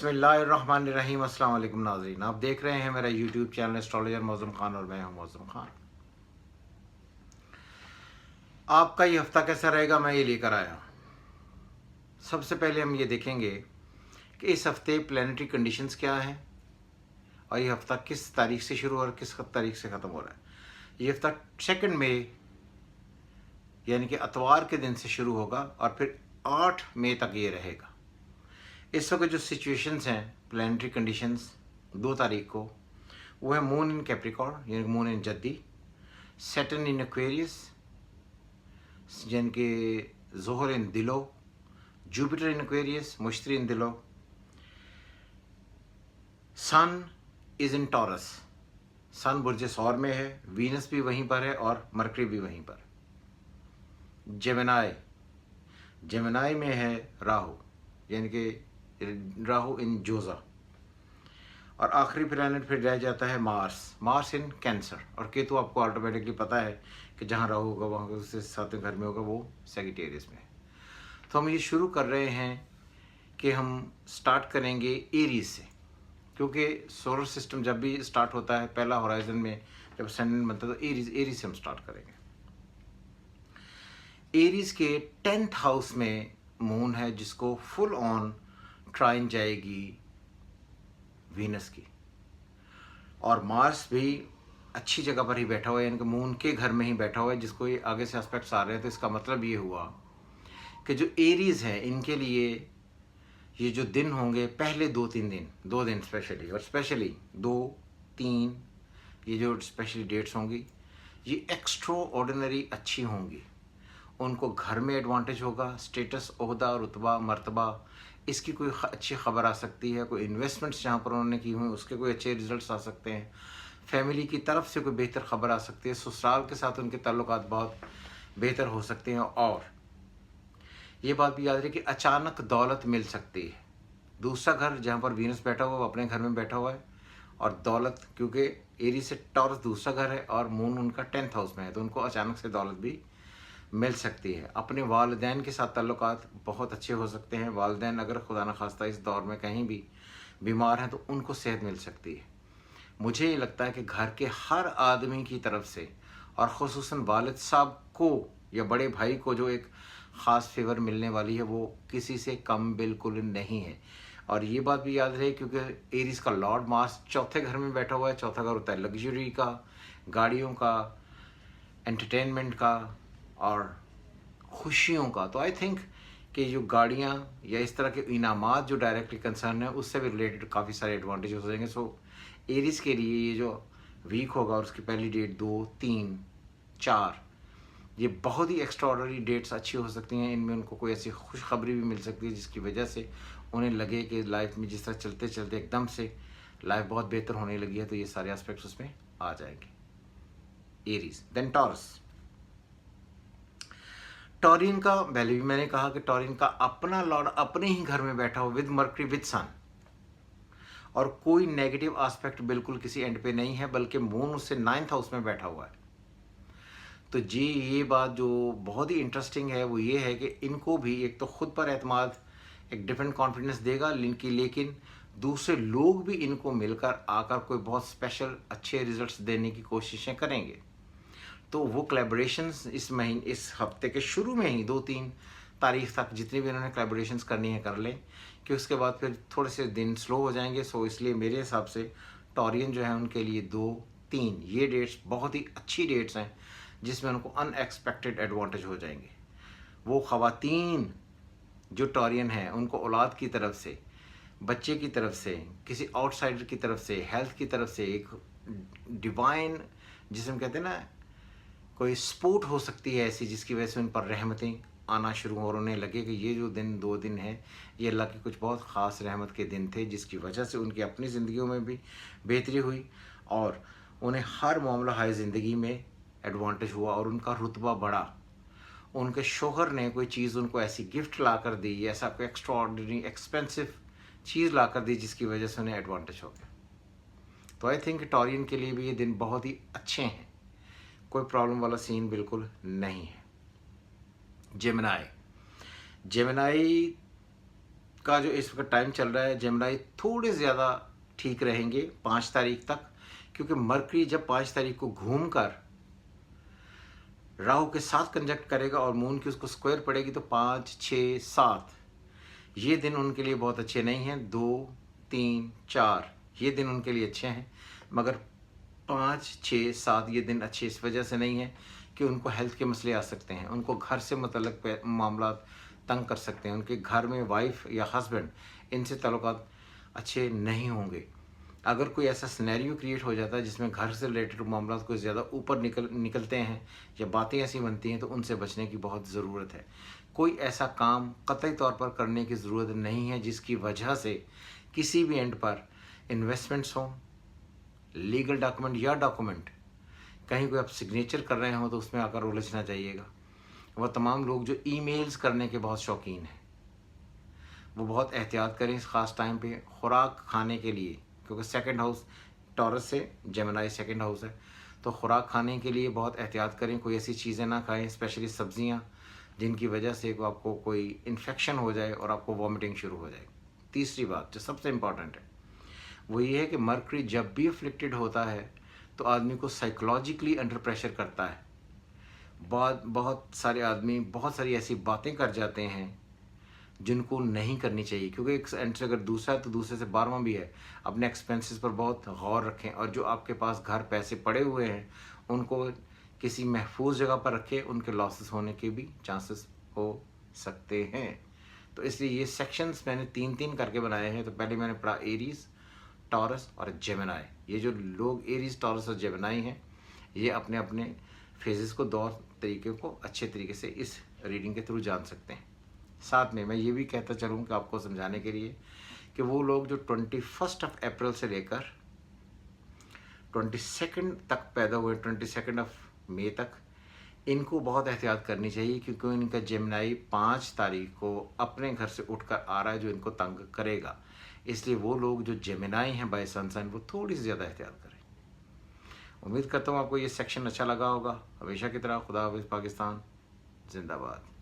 बिस्मिल्लाहिर्रहमानिर्रहीम। अस्सलाम वालेकुम नाज़रीन, आप देख रहे हैं मेरा YouTube channel astrologer Mauzam Khan और मैं हूं मौज़म खान। आपका ये हफ्ता कैसा रहेगा, मैं ये लेकर आया। सबसे पहले हम ये देखेंगे कि इस हफ्ते प्लैनेटरी कंडीशंस क्या हैं और ये हफ्ता किस तारीख से शुरू और किस तारीख से ख़त्म हो रहा है। ये हफ्ता 2 मई यानी कि इतवार के दिन से शुरू होगा और फिर 8 मई तक ये रहेगा। इस वक्त जो सिचुएशंस हैं प्लैनेटरी कंडीशंस 2 तारीख को, वो है मून इन कैप्रिकॉर्न यानी मून इन जद्दी, सैटर्न इन एक्वेरियस यानी कि जोहर इन दिलो, जुपिटर इन एक्वेरियस, मुश्तरी इन दिलो, सन इज इन टॉरस, सन बुर्ज सौर में है, वीनस भी वहीं पर है और मरकरी भी वहीं पर। जेमिनाई, जेमिनाई में है राहु यानी कि राहु इन जोजा, और आखिरी प्लैनेट फिर रह जाता है मार्स, मार्स इन कैंसर, और केतु आपको ऑटोमेटिकली पता है कि जहाँ राहु होगा वहाँ उससे 7वें घर में होगा, वो सेजिटेरियस में। तो हम ये शुरू कर रहे हैं कि हम स्टार्ट करेंगे एरीज से, क्योंकि सोलर सिस्टम जब भी स्टार्ट होता है पहला होराइजन में जब सन बनता है तो एरीज से हम स्टार्ट करेंगे। एरीज के 10th हाउस में मून है जिसको फुल ऑन ट्राइन जाएगी वीनस की, और मार्स भी अच्छी जगह पर ही बैठा हुआ है यानी कि मून के घर में ही बैठा हुआ है, जिसको ये आगे से एस्पेक्ट्स आ रहे हैं। तो इसका मतलब ये हुआ कि जो एरीज हैं इनके लिए ये जो दिन होंगे पहले 2-3 दिन स्पेशली, और स्पेशली 2-3 ये जो स्पेशली डेट्स होंगी ये एक्स्ट्रा ऑर्डिनरी अच्छी होंगी। उनको घर में एडवांटेज होगा, स्टेटस, ओहदा, रुतबा, मर्तबा, इसकी कोई अच्छी खबर आ सकती है। कोई इन्वेस्टमेंट्स जहाँ पर उन्होंने की हुई उसके कोई अच्छे रिजल्ट्स आ सकते हैं। फैमिली की तरफ से कोई बेहतर खबर आ सकती है। ससुराल के साथ उनके ताल्लुकात बहुत बेहतर हो सकते हैं। और ये बात भी याद रहे कि अचानक दौलत मिल सकती है। दूसरा घर जहाँ पर वीनस बैठा हुआ वो अपने घर में बैठा हुआ है, और दौलत क्योंकि एरी से टॉरस दूसरा घर है और मून उनका 10th हाउस में है, तो उनको अचानक से दौलत भी मिल सकती है। अपने वालिदैन के साथ ताल्लुकात बहुत अच्छे हो सकते हैं। वालिदैन अगर खुदा न खास्ता इस दौर में कहीं भी बीमार हैं तो उनको सेहत मिल सकती है। मुझे ये लगता है कि घर के हर आदमी की तरफ से, और ख़ुसूसन वालिद साहब को या बड़े भाई को जो एक ख़ास फेवर मिलने वाली है, वो किसी से कम बिल्कुल नहीं है। और ये बात भी याद रहे क्योंकि एरीज का लॉर्ड मार्स 4थे घर में बैठा हुआ है। चौथा घर होता है लग्जरी का, गाड़ियों का, एंटरटेनमेंट का और खुशियों का। तो आई थिंक कि जो गाड़ियाँ या इस तरह के इनामात जो डायरेक्टली कंसर्न है उससे भी रिलेटेड काफ़ी सारे एडवांटेज हो जाएंगे। सो एरीज के लिए ये जो वीक होगा और उसकी पहली डेट 2, 3, 4 ये बहुत ही एक्स्ट्राऑर्डिनरी डेट्स अच्छी हो सकती हैं। इनमें उनको कोई ऐसी खुशखबरी भी मिल सकती है जिसकी वजह से उन्हें लगे कि लाइफ में जिस तरह चलते चलते एकदम से लाइफ बहुत बेहतर होने लगी है। तो ये सारे एस्पेक्ट्स उसमें आ जाएंगे। एरीज। देन टॉरस, टॉरिन का वैल्यू भी मैंने कहा कि टॉरिन का अपना लॉर्ड अपने ही घर में बैठा हुआ विद मर्करी विद सन, और कोई नेगेटिव एस्पेक्ट बिल्कुल किसी एंड पे नहीं है, बल्कि मून उससे 9th हाउस में बैठा हुआ है। तो जी ये बात जो बहुत ही इंटरेस्टिंग है वो ये है कि इनको भी एक तो खुद पर एतमाद, एक डिफरेंट कॉन्फिडेंस देगा, लेकिन दूसरे लोग भी इनको मिलकर आकर कोई बहुत स्पेशल अच्छे रिजल्ट्स देने की कोशिशें करेंगे। तो वो कोलैबोरेशंस इस महीने, इस हफ्ते के शुरू में ही 2-3 तारीख तक जितनी भी उन्होंने कोलैबोरेशंस करनी है कर लें, कि उसके बाद फिर थोड़े से दिन स्लो हो जाएंगे। सो इसलिए मेरे हिसाब से टॉरियन जो है उनके लिए 2-3 ये डेट्स बहुत ही अच्छी डेट्स हैं जिसमें उनको अनएक्सपेक्टेड एडवांटेज हो जाएंगे। वो ख़वातीन जो टॉरियन हैं उनको औलाद की तरफ से, बच्चे की तरफ से, किसी आउटसाइडर की तरफ से, हेल्थ की तरफ से एक डिवाइन जिसे हम कहते हैं ना, कोई स्पोर्ट हो सकती है ऐसी जिसकी वजह से उन पर रहमतें आना शुरू हो और उन्हें लगे कि ये जो दिन 2 दिन है ये अल्लाह की कुछ बहुत ख़ास रहमत के दिन थे, जिसकी वजह से उनकी अपनी ज़िंदगियों में भी बेहतरी हुई और उन्हें हर मामला हाय ज़िंदगी में एडवांटेज हुआ और उनका रुतबा बढ़ा। उनके शोहर ने कोई चीज़ उनको ऐसी गिफ्ट ला कर दी, ऐसा कोई एक्स्ट्रा ऑर्डिनरी एक्सपेंसिव चीज़ ला कर दी जिसकी वजह से उन्हें एडवांटेज हो गया। तो आई थिंक टॉरियन के लिए भी ये दिन बहुत ही अच्छे हैं, कोई प्रॉब्लम वाला सीन बिल्कुल नहीं है। जेमिनाई, जेमिनाई का जो इस वक्त टाइम चल रहा है, जेमिनी थोड़े ज़्यादा ठीक रहेंगे 5 तारीख तक, क्योंकि मरकरी जब 5 तारीख को घूम कर राहु के साथ कंजक्ट करेगा और मून की उसको स्क्वायर पड़ेगी, तो 5, 6, 7 ये दिन उनके लिए बहुत अच्छे नहीं हैं। 2, 3, 4 ये दिन उनके लिए अच्छे हैं, मगर 5, 6, 7 ये दिन अच्छे इस वजह से नहीं है कि उनको हेल्थ के मसले आ सकते हैं, उनको घर से मुतल्लिक मामला तंग कर सकते हैं, उनके घर में वाइफ या हस्बैंड इनसे ताल्लुकात अच्छे नहीं होंगे। अगर कोई ऐसा सिनेरियो क्रिएट हो जाता है जिसमें घर से रिलेटेड मामला कोई ज़्यादा ऊपर निकलते हैं या बातें ऐसी बनती हैं, तो उनसे बचने की बहुत ज़रूरत है। कोई ऐसा काम कतई तौर पर करने की ज़रूरत नहीं है जिसकी वजह से किसी भी एंड पर इन्वेस्टमेंट्स हों, लीगल डॉक्यूमेंट या डॉक्यूमेंट कहीं कोई आप सिग्नेचर कर रहे हो तो उसमें आकर उलझना चाहिएगा। वह तमाम लोग जो ईमेल्स करने के बहुत शौकीन हैं, वो बहुत एहतियात करें इस ख़ास टाइम पे खुराक खाने के लिए, क्योंकि सेकंड हाउस टॉरस से जेमिनी सेकंड हाउस है, तो खुराक खाने के लिए बहुत एहतियात करें। कोई ऐसी चीज़ें ना खाएं, स्पेशली सब्जियां, जिनकी वजह से आपको कोई इन्फेक्शन हो जाए और आपको वॉमिटिंग शुरू हो जाए। तीसरी बात जो सबसे इम्पॉर्टेंट है वो ये है कि मरकरी जब भी अफ्लिक्टेड होता है तो आदमी को साइकोलॉजिकली अंडर प्रेशर करता है। बहुत सारे आदमी बहुत सारी ऐसी बातें कर जाते हैं जिनको नहीं करनी चाहिए, क्योंकि एक एंड से अगर दूसरा है तो दूसरे से 12वां भी है। अपने एक्सपेंसेस पर बहुत गौर रखें, और जो आपके पास घर पैसे पड़े हुए हैं उनको किसी महफूज जगह पर रखें, उनके लॉसेस होने के भी चांसेस हो सकते हैं। तो इसलिए ये सेक्शंस मैंने 3-3 करके बनाए हैं। तो पहले मैंने पढ़ा एरीज, टॉरस और जेमिनी। ये जो लोग एरीज, टॉरस और जेमिनी हैं, ये अपने अपने फेजेस को, दौर तरीके को अच्छे तरीके से इस रीडिंग के थ्रू जान सकते हैं। साथ में मैं ये भी कहता चलूँ कि आपको समझाने के लिए कि वो लोग जो 21 अप्रैल से लेकर 22 तक पैदा हुए, 22 मई तक, इनको बहुत एहतियात करनी चाहिए, क्योंकि इनका जेमिनी 5 तारीख को अपने घर से उठकर आ रहा है जो इनको तंग करेगा। इसलिए वो लोग जो जेमिनी हैं बाय सन साइन, वो थोड़ी सी ज़्यादा एहतियात करें। उम्मीद करता हूँ आपको ये सेक्शन अच्छा लगा होगा। हमेशा की तरह खुदा हाफिज़, पाकिस्तान जिंदाबाद।